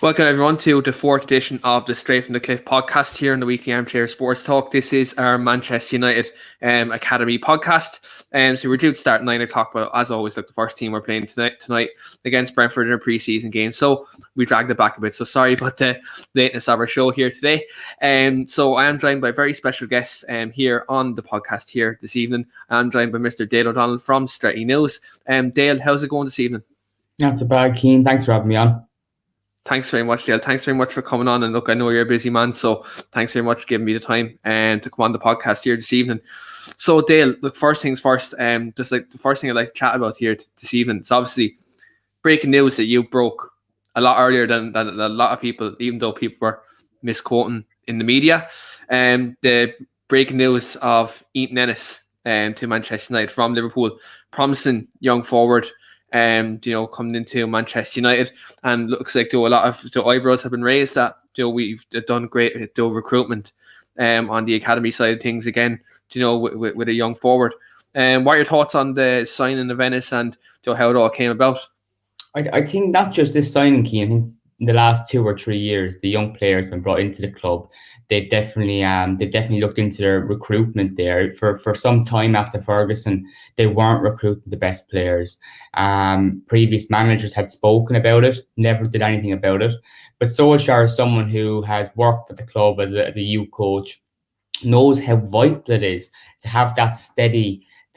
Welcome everyone to the fourth edition of the Straight from the Cliff podcast here on the weekly Armchair Sports Talk. This is our Manchester United Academy podcast. So we're due to start at 9 o'clock, but as always, the first team we're playing tonight against Brentford in a pre-season game. So we dragged it back a bit. So sorry about the lateness of our show here today. So I am joined by very special guests here on the podcast here this evening. I'm joined by Mr. Dale O Donnell from Stretty News. Dale, how's it going this evening? Not so bad, Keane. Thanks for having me on. Thanks very much, Dale. Thanks very much for coming on. And look, I know you're a busy man, so thanks very much for giving me the time to come on the podcast here this evening. So, Dale, look, first things first, just like the first thing I'd like to chat about here this evening, it's obviously breaking news that you broke a lot earlier than a lot of people, even though people were misquoting in the media. The breaking news of Ethan Ennis to Manchester United from Liverpool, promising young forward. Coming into Manchester United, and looks like a lot of the eyebrows have been raised that we've done great recruitment on the academy side of things again. With a young forward. What are your thoughts on the signing of Ennis and how it all came about? I think not just this signing, Keane. I think in the last 2 or 3 years, the young players have been brought into the club. They've definitely looked into their recruitment there. For some time after Ferguson, they weren't recruiting the best players. Previous managers had spoken about it, never did anything about it. But Solskjaer is someone who has worked at the club as a youth coach, knows how vital it is to have the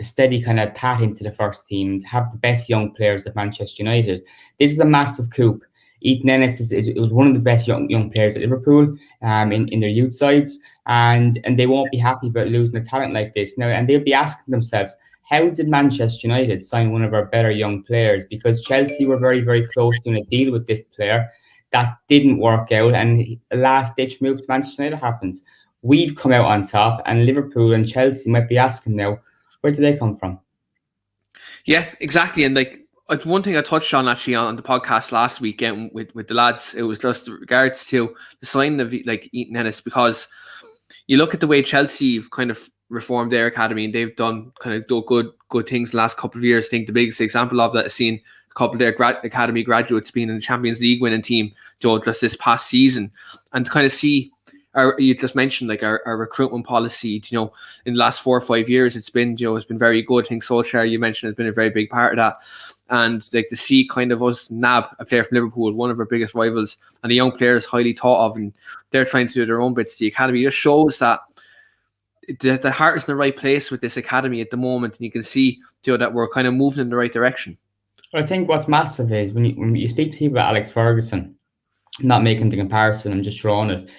steady kind of path into the first team, to have the best young players at Manchester United. This is a massive coup. Ethan Ennis was one of the best young players at Liverpool in their youth sides, and they won't be happy about losing a talent like this now. And they'll be asking themselves, how did Manchester United sign one of our better young players? Because Chelsea were very, very close to a deal with this player that didn't work out, and a last-ditch move to Manchester United happens. We've come out on top, and Liverpool and Chelsea might be asking now, where do they come from? Yeah, exactly. And one thing I touched on actually on the podcast last weekend with the lads, it was just regards to the signing of Ethan Ennis, because you look at the way Chelsea have kind of reformed their academy, and they've done good things the last couple of years. I think the biggest example of that is seeing a couple of their academy graduates being in the Champions League winning team just this past season, and to kind of see. You just mentioned our recruitment policy. In the last 4 or 5 years, it's been very good. I think Solskjaer, you mentioned, has been a very big part of that. And to see kind of us nab a player from Liverpool, one of our biggest rivals, and a young player is highly thought of, and they're trying to do their own bits. The academy just shows that the heart is in the right place with this academy at the moment, and you can see that we're kind of moving in the right direction. I think what's massive is when you speak to people about Alex Ferguson, I'm not making the comparison, I'm just drawing it.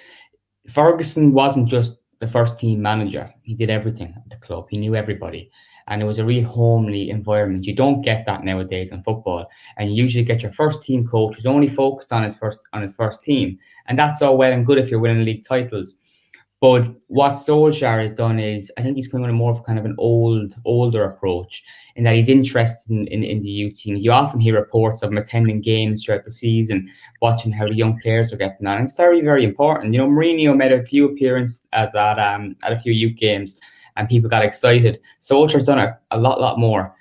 Ferguson wasn't just the first team manager. He did everything at the club. He knew everybody. And it was a real homely environment. You don't get that nowadays in football. And you usually get your first team coach who's only focused on his first team. And that's all well and good if you're winning league titles. But what Solskjaer has done is, I think he's coming with more of kind of an older approach, in that he's interested in the youth team. You often hear reports of him attending games throughout the season, watching how the young players are getting on. And it's very, very important. Mourinho made a few appearances at a few youth games, and people got excited. Solskjaer's done a lot more.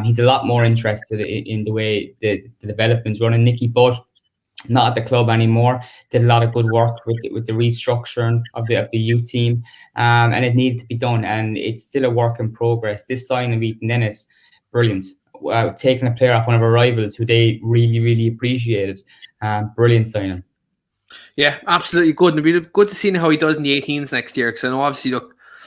He's a lot more interested in the way the development's running. Nicky Butt, not at the club anymore, did a lot of good work with the restructuring of the youth team, and it needed to be done, and it's still a work in progress. This signing of Ethan Ennis, brilliant. Taking a player off one of our rivals who they really, really appreciated. Brilliant signing. Yeah, absolutely good. And it'll be good to see how he does in the 18s next year, because I know obviously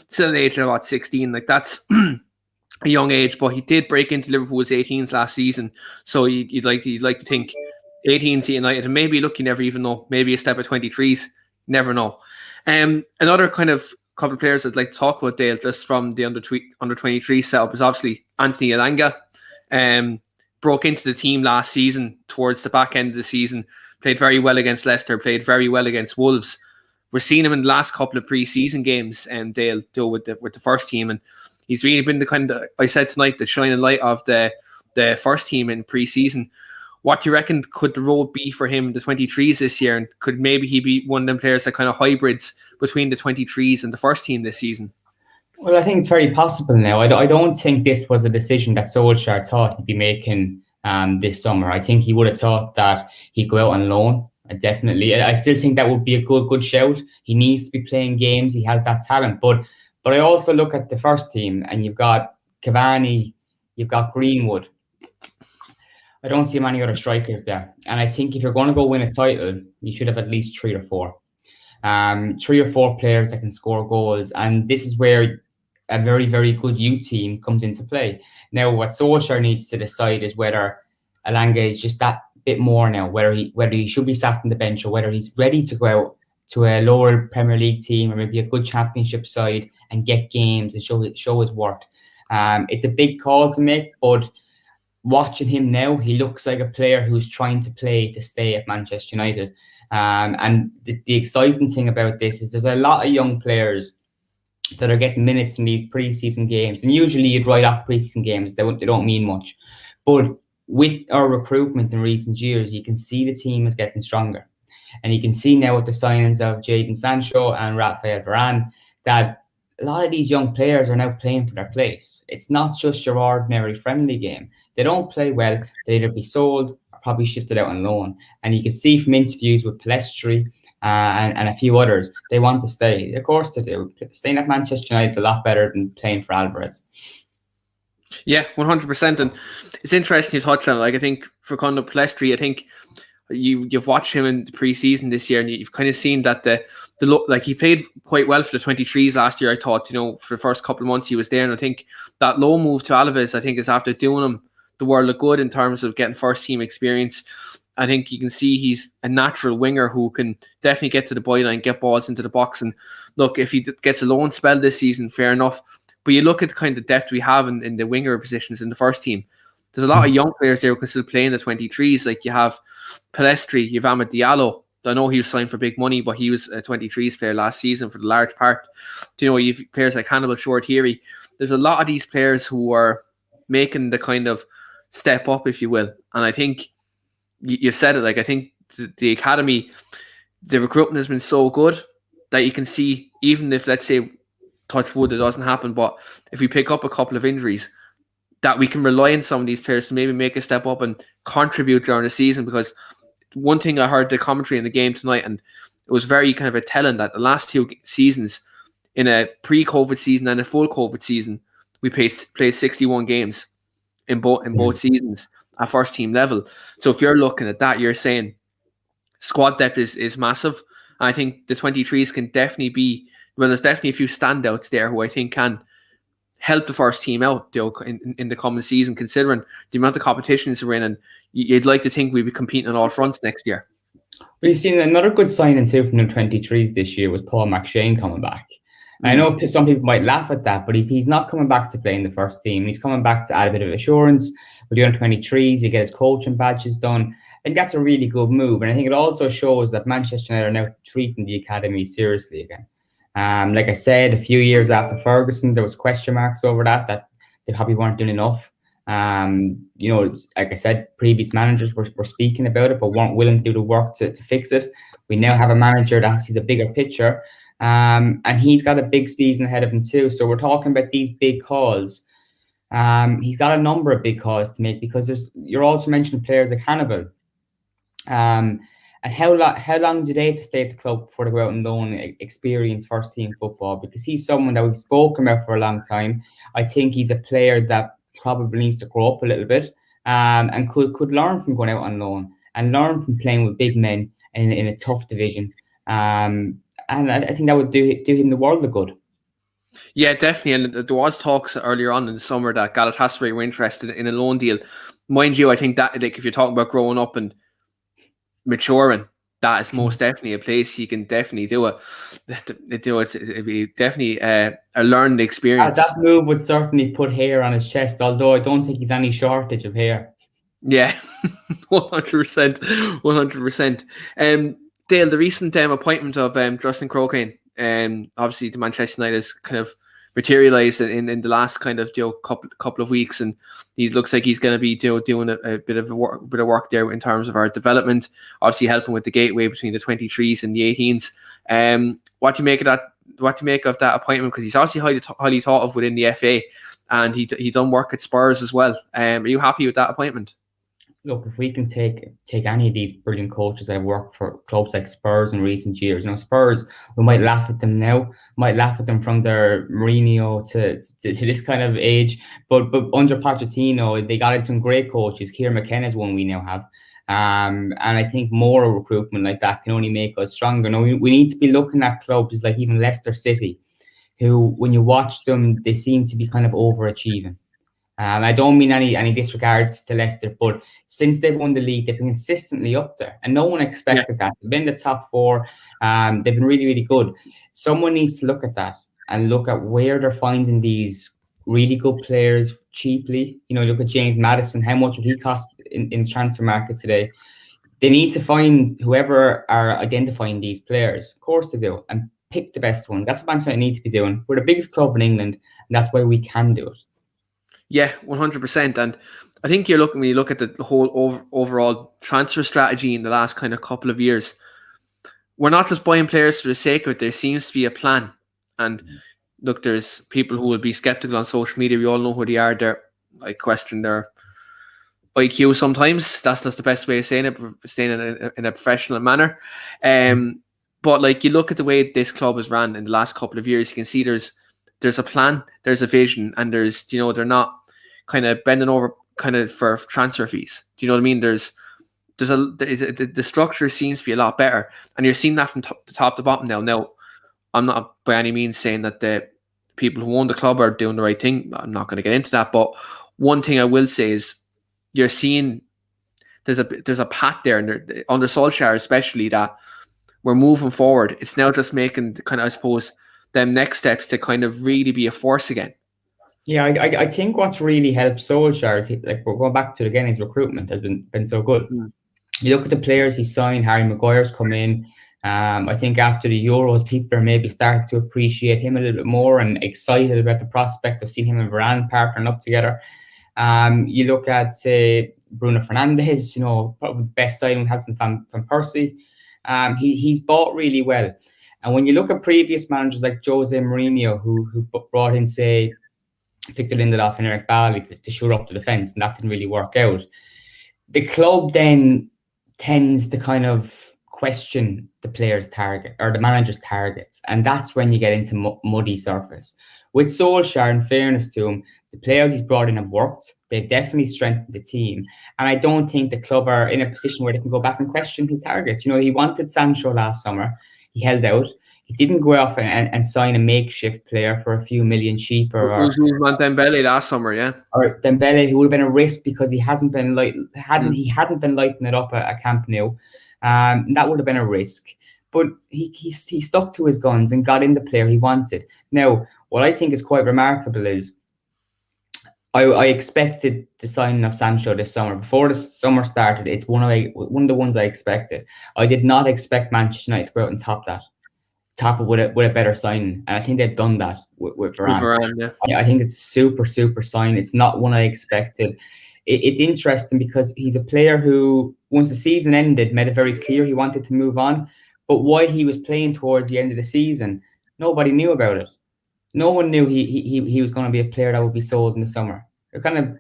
still an age of about 16, that's a young age, but he did break into Liverpool's 18s last season, so you'd like to think 18s United, and maybe you never even know, maybe a step at 23s, never know. Another kind of couple of players I'd like to talk about, Dale, just from the under 23 setup, is obviously Anthony Elanga. Broke into the team last season, towards the back end of the season, played very well against Leicester, played very well against Wolves. We're seeing him in the last couple of pre-season games, Dale, with the first team, and he's really been the kind of, I said tonight, the shining light of the first team in pre-season. What do you reckon could the role be for him, the 23s this year? And could maybe he be one of them players that kind of hybrids between the 23s and the first team this season? Well, I think it's very possible now. I don't think this was a decision that Solskjaer thought he'd be making this summer. I think he would have thought that he'd go out on loan. Definitely. I still think that would be a good shout. He needs to be playing games. He has that talent. But I also look at the first team, and you've got Cavani, you've got Greenwood. I don't see many other strikers there. And I think if you're going to go win a title, you should have at least three or four. 3 or 4 players that can score goals. And this is where a very, very good youth team comes into play. Now, what Solskjaer needs to decide is whether Alanga is just that bit more now, whether he should be sat on the bench or whether he's ready to go out to a lower Premier League team or maybe a good championship side and get games and show his worth. It's a big call to make, but watching him now, he looks like a player who's trying to play to stay at Manchester United. And the exciting thing about this is there's a lot of young players that are getting minutes in these preseason games. And usually you'd write off preseason games. They don't mean much. But with our recruitment in recent years, you can see the team is getting stronger. And you can see now with the signings of Jadon Sancho and Rafael Varane that a lot of these young players are now playing for their place. It's not just your ordinary friendly game. They don't play well. They either be sold or probably shifted out on loan. And you can see from interviews with Pellistri and a few others, they want to stay. Of course they do. Staying at Manchester United is a lot better than playing for Alvarez. Yeah, 100%. And it's interesting you touched on it. Like, I think for Conor Pellistri, I think you've watched him in the pre-season this year, and you've kind of seen that the look, like, he played quite well for the 23s last year. I thought, for the first couple of months he was there, and I think that low move to Alaves, I think, is after doing him the world of good in terms of getting first team experience. I think you can see he's a natural winger who can definitely get to the byline, get balls into the box. And look, if he gets a loan spell this season, fair enough. But you look at the kind of depth we have in the winger positions in the first team. There's a lot of young players there who can still play in the 23s. Like, you have Pellistri, you have Amad Diallo. I know he was signed for big money, but he was a 23s player last season for the large part. You have players like Hannibal Short-Heary. There's a lot of these players who are making the kind of step up, if you will. And I think you've said it. Like, I think the academy, the recruitment has been so good that you can see, even if, let's say, touch wood, it doesn't happen, but if we pick up a couple of injuries, that we can rely on some of these players to maybe make a step up and contribute during the season. Because one thing I heard the commentary in the game tonight, and it was very kind of a telling, that the last 2 seasons, in a pre-COVID season and a full COVID season, we played 61 games in both seasons at first team level. So if you're looking at that, you're saying squad depth is massive. And I think the 23s can definitely be, well, there's definitely a few standouts there who I think can help the first team out in the coming season, considering the amount of competitions we're in, and you'd like to think we'd be competing on all fronts next year. Well, you've seen another good signing too from the 23s this year was Paul McShane coming back. And I know some people might laugh at that, but he's not coming back to play in the first team. He's coming back to add a bit of assurance with the under 23s. He gets his coaching badges done. I think that's a really good move. And I think it also shows that Manchester United are now treating the academy seriously again. Like I said, a few years after Ferguson, there was question marks over that they probably weren't doing enough. Like I said, previous managers were speaking about it, but weren't willing to do the work to fix it. We now have a manager that sees a bigger picture, and he's got a big season ahead of him too. So we're talking about these big calls. He's got a number of big calls to make, because you're also mentioning players like Hannibal. And how long do they have to stay at the club before they go out and loan experience first team football? Because he's someone that we've spoken about for a long time. I think he's a player that probably needs to grow up a little bit, and could learn from going out on loan and learn from playing with big men in a tough division. And I think that would do him the world of good. Yeah, definitely. And there was talks earlier on in the summer that Galatasaray were interested in a loan deal. Mind you, I think that, like, if you're talking about growing up and maturing, that is most definitely a place you can definitely do it. It'd be definitely a learned experience. That move would certainly put hair on his chest, although I don't think he's any shortage of hair. Yeah, 100%. 100%. Dale, the recent appointment of Justin Croquin, obviously the Manchester United has kind of materialized in the last kind of couple of weeks, and he looks like he's going to be doing a bit of work there in terms of our development, obviously helping with the gateway between the 23s and the 18s. What do you make of what to make of that appointment? Because he's obviously highly thought of within the FA, and he done work at Spurs as well. Are you happy with that appointment? Look, if we can take any of these brilliant coaches that have worked for clubs like Spurs in recent years, Spurs, we might laugh at them now, might laugh at them from their Mourinho to this kind of age, but under Pochettino, they got in some great coaches. Kieran McKenna is one we now have. And I think more recruitment like that can only make us stronger. Now, we need to be looking at clubs like even Leicester City, who, when you watch them, they seem to be kind of overachieving. I don't mean any disregards to Leicester, but since they've won the league, they've been consistently up there, and no one expected that. They've been in the top four. They've been really, really good. Someone needs to look at that and look at where they're finding these really good players cheaply. Look at James Maddison. How much would he cost in the transfer market today? They need to find whoever are identifying these players. Of course they do, and pick the best ones. That's what Manchester United need to be doing. We're the biggest club in England, and that's why we can do it. Yeah, 100%. And I think when you look at the whole overall transfer strategy in the last kind of couple of years, we're not just buying players for the sake of it. There seems to be a plan. And look, there's people who will be skeptical on social media. We all know who they are. I question their IQ sometimes. That's just the best way of saying it, in a professional manner. But you look at the way this club has ran in the last couple of years, you can see there's a plan, there's a vision, and there's, they're not kind of bending over kind of for transfer fees. Do you know what I mean? The structure seems to be a lot better, and you're seeing that from top to bottom now. Now, I'm not by any means saying that the people who own the club are doing the right thing. I'm not going to get into that, but one thing I will say is you're seeing there's a path there, and under Solskjaer especially, that we're moving forward. It's now just making kind of, I suppose, them next steps to kind of really be a force again. Yeah, I think what's really helped Solskjaer, like we're going back to it again, his recruitment has been so good. You look at the players he signed. Harry Maguire's come in. I think after the Euros, people are maybe starting to appreciate him a little bit more and excited about the prospect of seeing him and Varane partnering up together. You look at, say, Bruno Fernandes, probably the best signing we have since Van Persie. He's bought really well. And when you look at previous managers like Jose Mourinho, who brought in, say, Victor Lindelof and Eric Bailly to shore up the defence, and that didn't really work out, the club then tends to kind of question the player's target or the manager's targets, and that's when you get into muddy surface. With Solskjaer, in fairness to him, the players he's brought in have worked. They've definitely strengthened the team, and I don't think the club are in a position where they can go back and question his targets. He wanted Sancho last summer. He held out. He didn't go off and sign a makeshift player for a few million cheaper. Who's Dembele last summer, yeah? Or Dembele, who would have been a risk because he hadn't been lighting it up at Camp Nou. That would have been a risk. But he stuck to his guns and got in the player he wanted. Now, what I think is quite remarkable is I expected the signing of Sancho this summer. Before the summer started, it's one of the ones I expected. I did not expect Manchester United to go out and top it with a better signing, and I think they've done that with Varane. Yeah. I think it's super sign. It's not one I expected. It's interesting because he's a player who, once the season ended, made it very clear he wanted to move on. But while he was playing towards the end of the season, nobody knew about it. No one knew he was going to be a player that would be sold in the summer. Kind of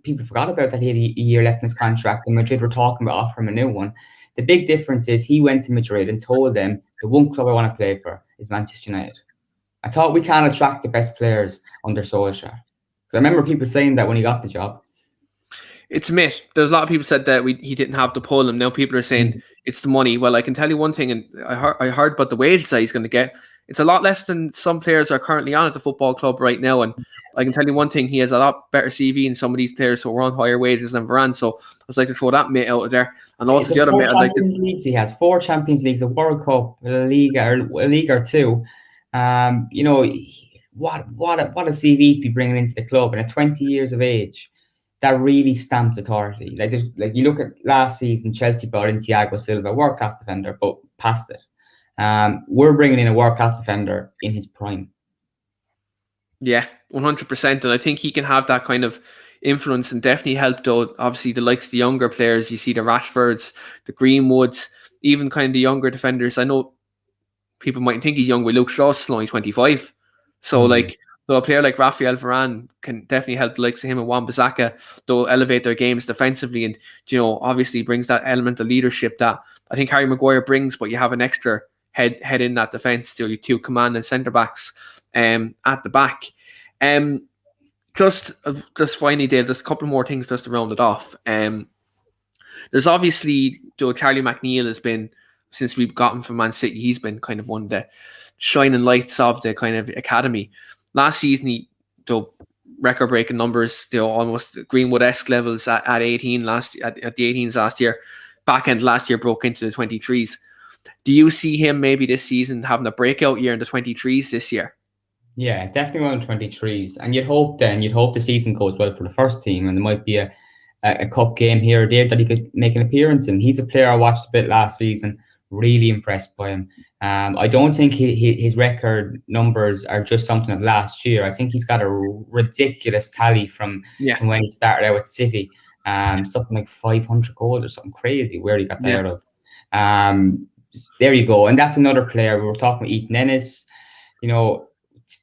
people forgot about that he had a year left in his contract, and Madrid were talking about offering him a new one. The big difference is he went to Madrid and told them, the one club I want to play for is Manchester United. I thought we can't attract the best players under Solskjaer. Because I remember people saying that when he got the job. It's a myth. There's a lot of people said that he didn't have to pull him. Now people are saying it's the money. Well, I can tell you one thing, and I heard about the wages that he's going to get. It's a lot less than some players are currently on at the football club right now. And I can tell you one thing, he has a lot better CV than some of these players who are on higher wages than Varane. So I was like to throw that mate out of there. And also the other mate, Leagues he has 4 Champions Leagues, a World Cup, a league or two. What a CV to be bringing into the club, and at 20 years of age, that really stamps authority. Like you look at last season, Chelsea brought in Thiago Silva, world class defender, but past it. We're bringing in a world class defender in his prime. Yeah, 100%, and I think he can have that kind of influence and definitely help. Though obviously the likes of the younger players, you see the Rashfords, the Greenwoods, even kind of the younger defenders. I know people might think he's young, but Luke Shaw's still only 25. So like, though a player like Rafael Varane can definitely help the likes of him and Wan-Bissaka, they'll elevate their games defensively, and obviously brings that element of leadership that I think Harry Maguire brings. But you have an extra head in that defence, still you two command and centre backs at the back. Just finally, Dale, just a couple more things just to round it off. There's obviously Charlie McNeil has been, since we've got him from Man City, he's been kind of one of the shining lights of the kind of academy. Last season, he record-breaking numbers, almost Greenwood-esque levels at 18 at the 18s last year. Back end last year broke into the 23s. Do you see him maybe this season having a breakout year in the 23s this year? Yeah, definitely one of the 23s. And you'd hope the season goes well for the first team, and there might be a cup game here or there that he could make an appearance in. He's a player I watched a bit last season. Really impressed by him. I don't think his record numbers are just something of last year. I think he's got a ridiculous tally from when he started out at City. Something like 500 goals or something crazy. Where he got that out of. There you go. And that's another player. We were talking about Ethan Ennis.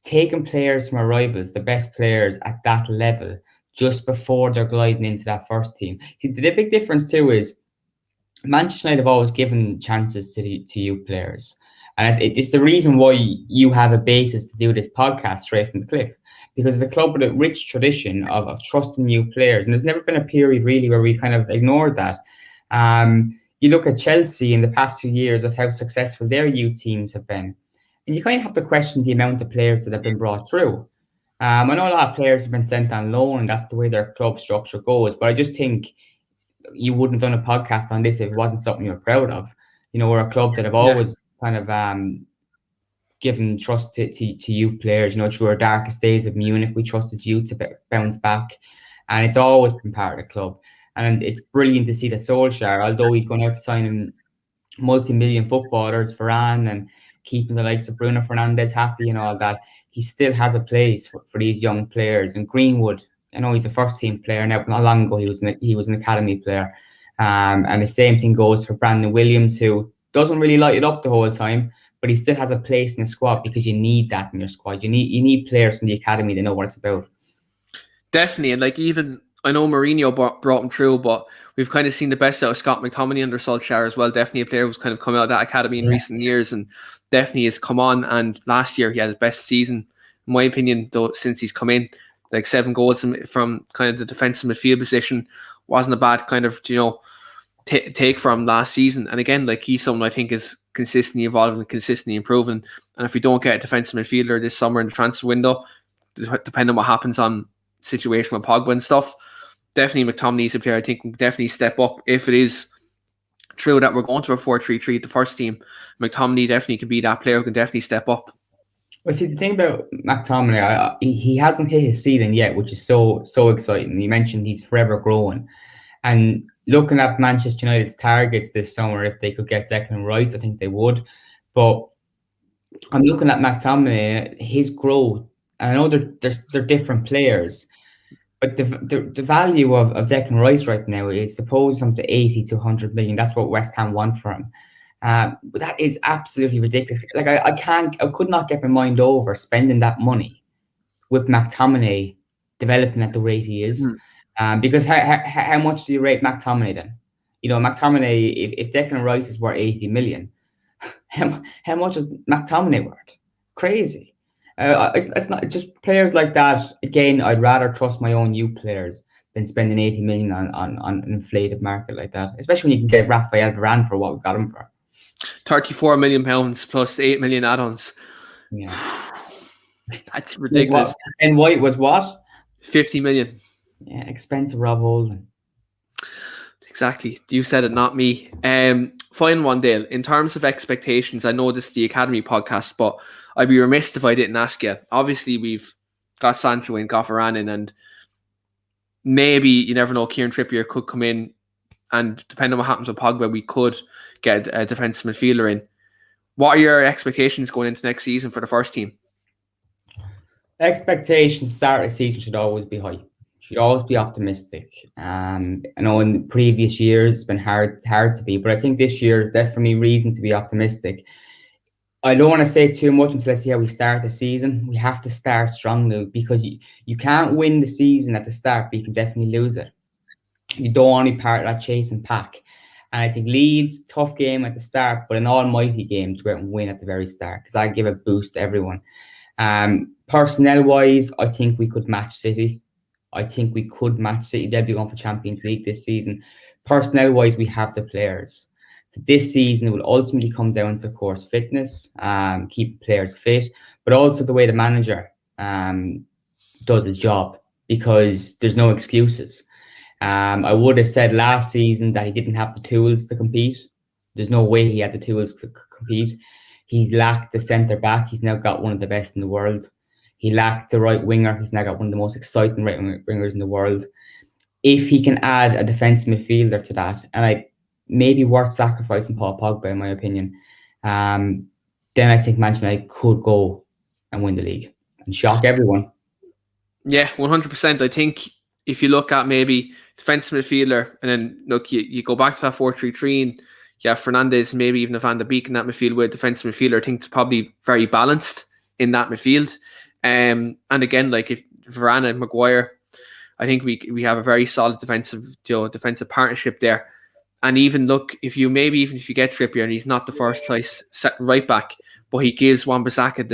Taking players from our rivals, the best players at that level, just before they're gliding into that first team. See, the big difference too is Manchester United have always given chances to youth players. And it's the reason why you have a basis to do this podcast straight from the cliff. Because it's a club with a rich tradition of trusting new players. And there's never been a period really where we kind of ignored that. You look at Chelsea in the past 2 years of how successful their youth teams have been. And you kind of have to question the amount of players that have been brought through. I know a lot of players have been sent on loan, and that's the way their club structure goes. But I just think you wouldn't have done a podcast on this if it wasn't something you're proud of. We're a club that have always kind of given trust to youth players. Through our darkest days of Munich, we trusted youth to bounce back. And it's always been part of the club. And it's brilliant to see that Solskjaer, although he's going out to sign multi-million footballers, Varane, and keeping the likes of Bruno Fernandes happy and all that, he still has a place for these young players. And Greenwood, I know he's a first-team player now, but not long ago he was an academy player. And the same thing goes for Brandon Williams, who doesn't really light it up the whole time, but he still has a place in the squad because you need that in your squad. You need players from the academy that know what it's about. Definitely, and even I know Mourinho brought him through, but we've kind of seen the best out of Scott McTominay under Solskjaer as well. Definitely a player who's kind of come out of that academy in recent years, and definitely has come on. And last year he had his best season, in my opinion, though, since he's come in. Like 7 goals from kind of the defensive midfield position wasn't a bad kind of take from last season. And again, he's someone I think is consistently evolving and consistently improving. And if we don't get a defensive midfielder this summer in the transfer window, depending on what happens on situation with Pogba and stuff, definitely McTominay's a player I think can definitely step up. If it is true that we're going to a 4-3-3 at the first team, McTominay definitely could be that player who can definitely step up. Well, see, the thing about McTominay, he hasn't hit his ceiling yet, which is so exciting. You mentioned he's forever growing. And looking at Manchester United's targets this summer, if they could get Declan Rice, I think they would. But I'm looking at McTominay, his growth, and I know they're different players, but the value of Declan Rice right now is supposed to 80 to 100 million. That's what West Ham want for him. But that is absolutely ridiculous. I could not get my mind over spending that money with McTominay developing at the rate he is. Because how much do you rate McTominay then? McTominay, if Declan Rice is worth 80 million, how much is McTominay worth? Crazy. It's not just players like that. Again, I'd rather trust my own youth players than spending 80 million on an inflated market like that, especially when you can get Rafael Varane for what we got him for. £34 million plus 8 million add-ons. Yeah. That's ridiculous. And White was what? 50 million. Yeah, expensive Rob Holding. Exactly. You said it, not me. Final one, Dale. In terms of expectations, I know this is the Academy podcast, but I'd be remiss if I didn't ask you. Obviously, we've got Sancho in, got Varane in, and maybe, you never know, Kieran Trippier could come in, and depending on what happens with Pogba, we could get a defensive midfielder in. What are your expectations going into next season for the first team? Expectations start of the season should always be high. Should always be optimistic. I know in previous years it's been hard to be, but I think this year is definitely reason to be optimistic. I don't want to say too much until I see how we start the season. We have to start strong though, because you can't win the season at the start, but you can definitely lose it. You don't want to be part of that chasing pack. And I think Leeds, tough game at the start, but an almighty game to go out and win at the very start, because I give a boost to everyone. Personnel-wise, I think we could match City. They'll be going for Champions League this season. Personnel-wise, we have the players. So this season, it will ultimately come down to, of course, fitness, keep players fit, but also the way the manager does his job, because there's no excuses. I would have said last season that he didn't have the tools to compete. There's no way he had the tools to compete. He's lacked the centre back. He's now got one of the best in the world. He lacked the right winger. He's now got one of the most exciting right wingers in the world. If he can add a defensive midfielder to that, and I maybe worth sacrificing Paul Pogba, in my opinion, then I think Manchester United could go and win the league and shock everyone. Yeah, 100%. I think if you look at maybe defensive midfielder, and then look, you go back to that 4-3-3, and you have Fernandes, maybe even a Van de Beek in that midfield with defensive midfielder, I think it's probably very balanced in that midfield. And again, like if Varane and Maguire, I think we have a very solid defensive partnership there. And even look, if you get Trippier and he's not the first choice right back, but he gives Wan-Bissaka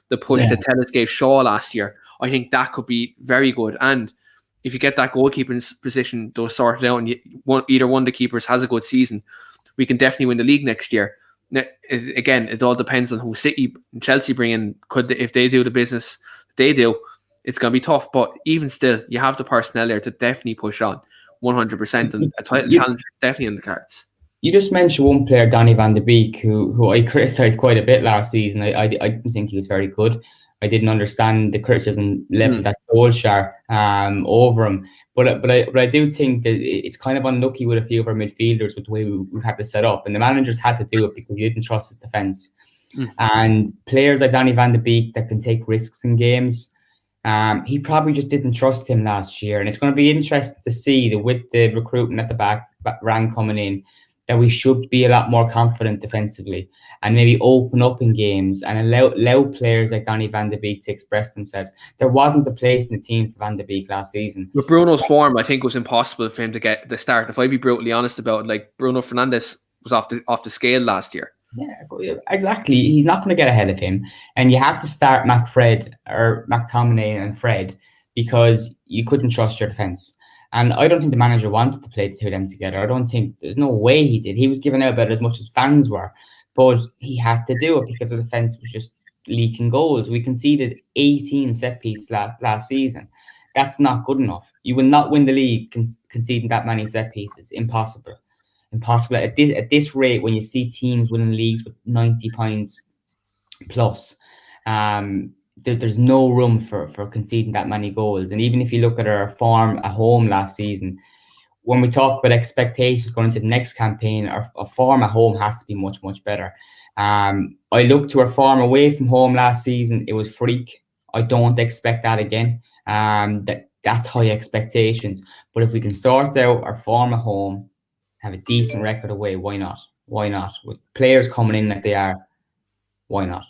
the push that Telles gave Shaw last year, I think that could be very good. And if you get that goalkeeping position sorted out, and either one of the keepers has a good season, we can definitely win the league next year. Again, it all depends on who City and Chelsea bring in. If they do the business they do, it's going to be tough. But even still, you have the personnel there to definitely push on 100%. And a title challenge is definitely in the cards. You just mentioned one player, Donny van de Beek, who I criticised quite a bit last season. I didn't think he was very good. I didn't understand the criticism level that Solskjaer over him. But I do think that it's kind of unlucky with a few of our midfielders with the way we've had to set up. And the managers had to do it because he didn't trust his defence. And players like Donny van de Beek that can take risks in games, he probably just didn't trust him last year. And it's going to be interesting to see that with the recruitment at the back rank coming in, that we should be a lot more confident defensively and maybe open up in games and allow players like Donny van de Beek to express themselves. There wasn't a place in the team for Van de Beek last season. With Bruno's form, I think it was impossible for him to get the start. If I be brutally honest about it, like Bruno Fernandes was off the scale last year. Yeah, exactly. He's not going to get ahead of him. And you have to start McTominay and Fred because you couldn't trust your defence. And I don't think the manager wanted to play the two of them together. There's no way he did. He was giving out about as much as fans were, but he had to do it because the defence was just leaking goals. We conceded 18 set pieces last season. That's not good enough. You will not win the league conceding that many set pieces. Impossible. At this rate, when you see teams winning leagues with 90 points plus, there's no room for conceding that many goals. And even if you look at our form at home last season, when we talk about expectations going into the next campaign, our form at home has to be much, much better. I looked to our form away from home last season. It was freak. I don't expect that again. That's high expectations. But if we can sort out our form at home, have a decent record away, why not? With players coming in like they are, why not?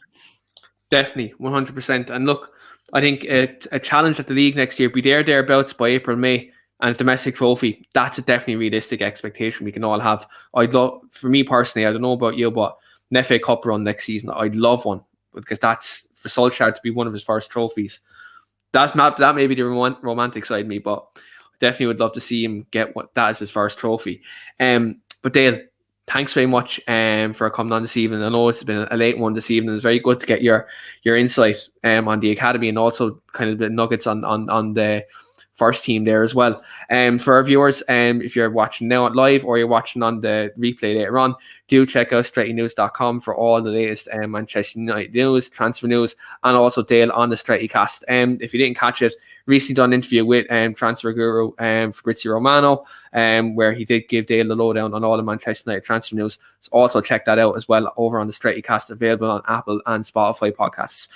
Definitely, 100%. And look, I think a challenge at the league next year, be thereabouts by April, May, and a domestic trophy. That's a definitely realistic expectation we can all have. For me personally, I don't know about you, but an FA Cup run next season, I'd love one because that's for Solskjaer to be one of his first trophies. That may be the romantic side of me, but I definitely would love to see him get that as his first trophy. But Dale, thanks very much for coming on this evening. I know it's been a late one this evening. It's very good to get your insight on the academy and also kind of the nuggets on the first team there as well. For our viewers, if you're watching now live or you're watching on the replay later on, do check out strettynews.com for all the latest Manchester United news, transfer news, and also Dale on the Stretty cast. If you didn't catch it, recently done an interview with transfer guru Fabrizio Romano, where he did give Dale the lowdown on all the Manchester United transfer news. So also check that out as well over on the Stretty cast, available on Apple and Spotify podcasts.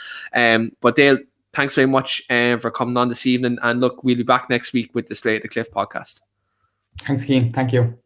But Dale, thanks very much for coming on this evening. And look, we'll be back next week with the Straight at the Cliff podcast. Thanks, Keane. Thank you.